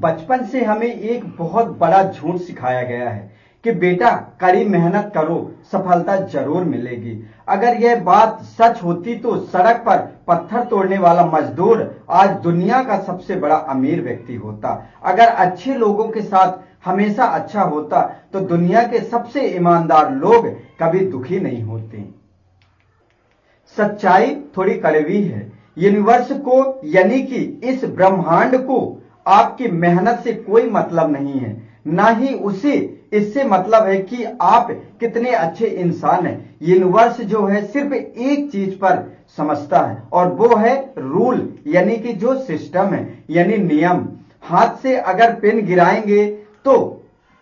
बचपन से हमें एक बहुत बड़ा झूठ सिखाया गया है कि बेटा कड़ी मेहनत करो, सफलता जरूर मिलेगी। अगर यह बात सच होती तो सड़क पर पत्थर तोड़ने वाला मजदूर आज दुनिया का सबसे बड़ा अमीर व्यक्ति होता। अगर अच्छे लोगों के साथ हमेशा अच्छा होता तो दुनिया के सबसे ईमानदार लोग कभी दुखी नहीं होते। सच्चाई थोड़ी कड़वी है। यूनिवर्स को यानी कि इस ब्रह्मांड को आपकी मेहनत से कोई मतलब नहीं है, ना ही उसे इससे मतलब है कि आप कितने अच्छे इंसान हैं। यूनिवर्स जो है सिर्फ एक चीज पर समझता है और वो है रूल, यानी कि जो सिस्टम है, यानी नियम। हाथ से अगर पेन गिराएंगे तो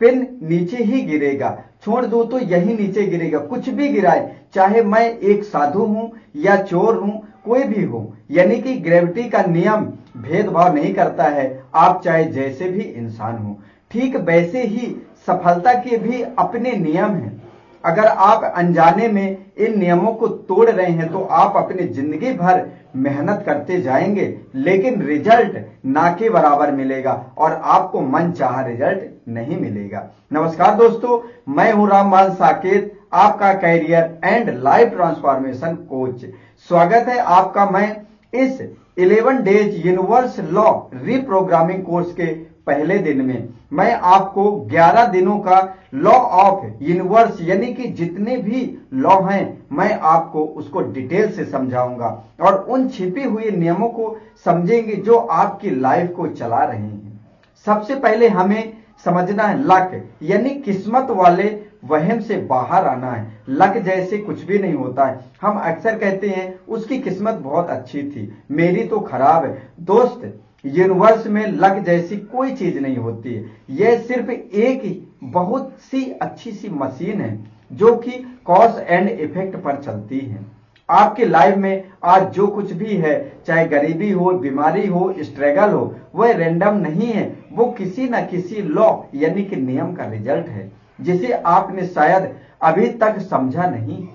पेन नीचे ही गिरेगा, छोड़ दो तो यही नीचे गिरेगा। कुछ भी गिराए, चाहे मैं एक साधु हूं या चोर हूं, कोई भी हो, यानी कि ग्रेविटी का नियम भेदभाव नहीं करता है, आप चाहे जैसे भी इंसान हो। ठीक वैसे ही सफलता के भी अपने नियम हैं। अगर आप अनजाने में इन नियमों को तोड़ रहे हैं तो आप अपनी जिंदगी भर मेहनत करते जाएंगे, लेकिन रिजल्ट ना के बराबर मिलेगा और आपको मनचाहा रिजल्ट नहीं मिलेगा। नमस्कार दोस्तों, मैं हूं रामबान साकेत, आपका career and life transformation coach. स्वागत है आपका मैं इस 11 days universe law reprogramming course के पहले दिन में। मैं आपको 11 दिनों का लॉ ऑफ यूनिवर्स यानी कि जितने भी लॉ हैं मैं आपको उसको डिटेल से समझाऊंगा और उन छिपे हुए नियमों को समझेंगे जो आपकी लाइफ को चला रहे हैं। सबसे पहले हमें समझना है लक, यानी किस्मत वाले वहम से बाहर आना है। लक जैसे कुछ भी नहीं होता है। हम अक्सर कहते हैं उसकी किस्मत बहुत अच्छी थी, मेरी तो खराब है। दोस्त, यूनिवर्स में लक जैसी कोई चीज नहीं होती है। यह सिर्फ एक बहुत सी अच्छी सी मशीन है जो कि कॉज एंड इफेक्ट पर चलती है। आपके लाइफ में आज जो कुछ भी है, चाहे गरीबी हो, बीमारी हो, स्ट्रगल हो, वह रैंडम नहीं है, वो किसी न किसी लॉ यानी कि नियम का रिजल्ट है जिसे आपने शायद अभी तक समझा नहीं।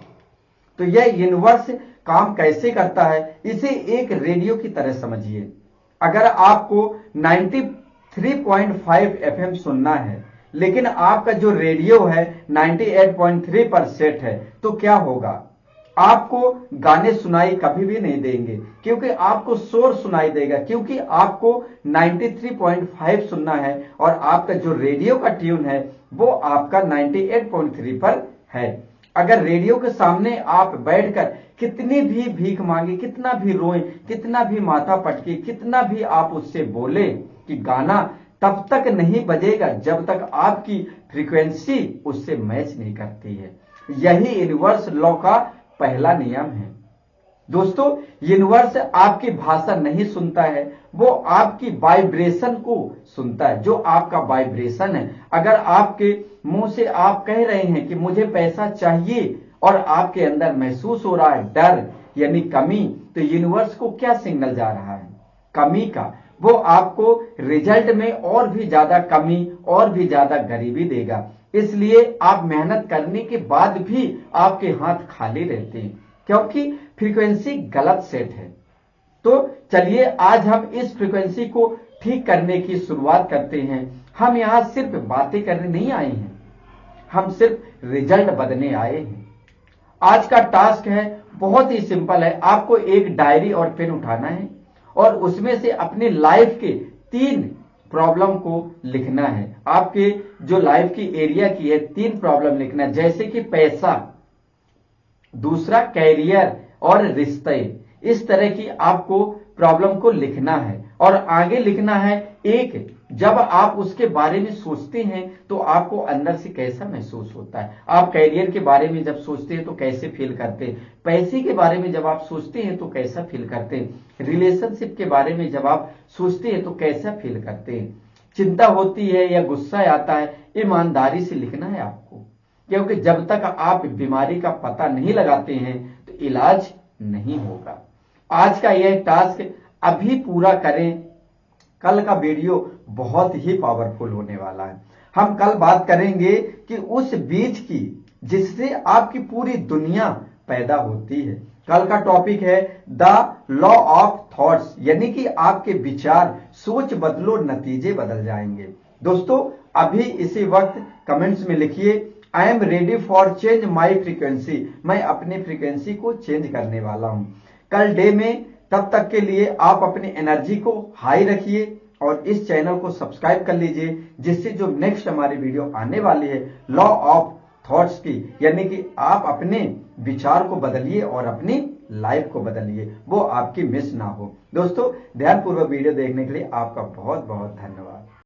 तो यह यूनिवर्स काम कैसे करता है, इसे एक रेडियो की तरह समझिए। अगर आपको 93.5 FM सुनना है, लेकिन आपका जो रेडियो है 98.3 पर सेट है, तो क्या होगा? आपको गाने सुनाई कभी भी नहीं देंगे, क्योंकि आपको शोर सुनाई देगा, क्योंकि आपको 93.5 सुनना है और आपका जो रेडियो का ट्यून है वो आपका 98.3 पर है। अगर रेडियो के सामने आप बैठकर कितनी भी भीख मांगे, कितना भी रोएं, कितना भी माथा पटके, कितना भी आप उससे बोले कि गाना तब तक नहीं बजेगा जब तक आपकी फ्रीक्वेंसी उससे मैच नहीं करती है। यही यूनिवर्स लॉ का पहला नियम है। दोस्तों, यूनिवर्स आपकी भाषा नहीं सुनता है, वो आपकी वाइब्रेशन को सुनता है। जो आपका वाइब्रेशन है, अगर आपके मुंह से आप कह रहे हैं कि मुझे पैसा चाहिए और आपके अंदर महसूस हो रहा है डर यानी कमी, तो यूनिवर्स को क्या सिग्नल जा रहा है? कमी का। वो आपको रिजल्ट में और भी ज्यादा कमी और भी ज्यादा गरीबी देगा। इसलिए आप मेहनत करने के बाद भी आपके हाथ खाली रहते हैं, क्योंकि फ्रीक्वेंसी गलत सेट है। तो चलिए आज हम इस फ्रीक्वेंसी को ठीक करने की शुरुआत करते हैं। हम यहां सिर्फ बातें करने नहीं आए हैं, हम सिर्फ रिजल्ट बदलने आए हैं। आज का टास्क है बहुत ही सिंपल है। आपको एक डायरी और पेन उठाना है और उसमें से अपनी लाइफ के 3 प्रॉब्लम को लिखना है। आपके जो लाइफ की एरिया की है 3 प्रॉब्लम लिखना है, जैसे कि पैसा, दूसरा कैरियर और रिश्ते। इस तरह की आपको प्रॉब्लम को लिखना है और आगे लिखना है एक, जब आप उसके बारे में सोचते हैं तो आपको अंदर से कैसा महसूस होता है। आप कैरियर के बारे में जब सोचते हैं तो कैसे फील करते हैं, पैसे के बारे में जब आप सोचते हैं तो कैसा फील करते हैं, रिलेशनशिप के बारे में जब आप सोचते हैं तो कैसा फील करते हैं, चिंता होती है या गुस्सा आता है। ईमानदारी से लिखना है आपको, क्योंकि जब तक आप बीमारी का पता नहीं लगाते हैं तो इलाज नहीं होगा। आज का यह टास्क अभी पूरा करें, कल का वीडियो बहुत ही पावरफुल होने वाला है। हम कल बात करेंगे कि उस बीज की जिससे आपकी पूरी दुनिया पैदा होती है। कल का टॉपिक है द लॉ ऑफ थॉट्स, यानी कि आपके विचार, सोच बदलो नतीजे बदल जाएंगे। दोस्तों अभी इसी वक्त कमेंट्स में लिखिए I am ready for change my frequency, मैं अपनी फ्रीक्वेंसी को चेंज करने वाला हूं कल डे में। तब तक के लिए आप अपनी एनर्जी को हाई रखिए और इस चैनल को सब्सक्राइब कर लीजिए, जिससे जो नेक्स्ट हमारी वीडियो आने वाली है लॉ ऑफ थॉट्स की, यानी कि आप अपने विचार को बदलिए और अपनी लाइफ को बदलिए, वो आपकी मिस ना हो। दोस्तों ध्यानपूर्वक वीडियो देखने के लिए आपका बहुत बहुत धन्यवाद।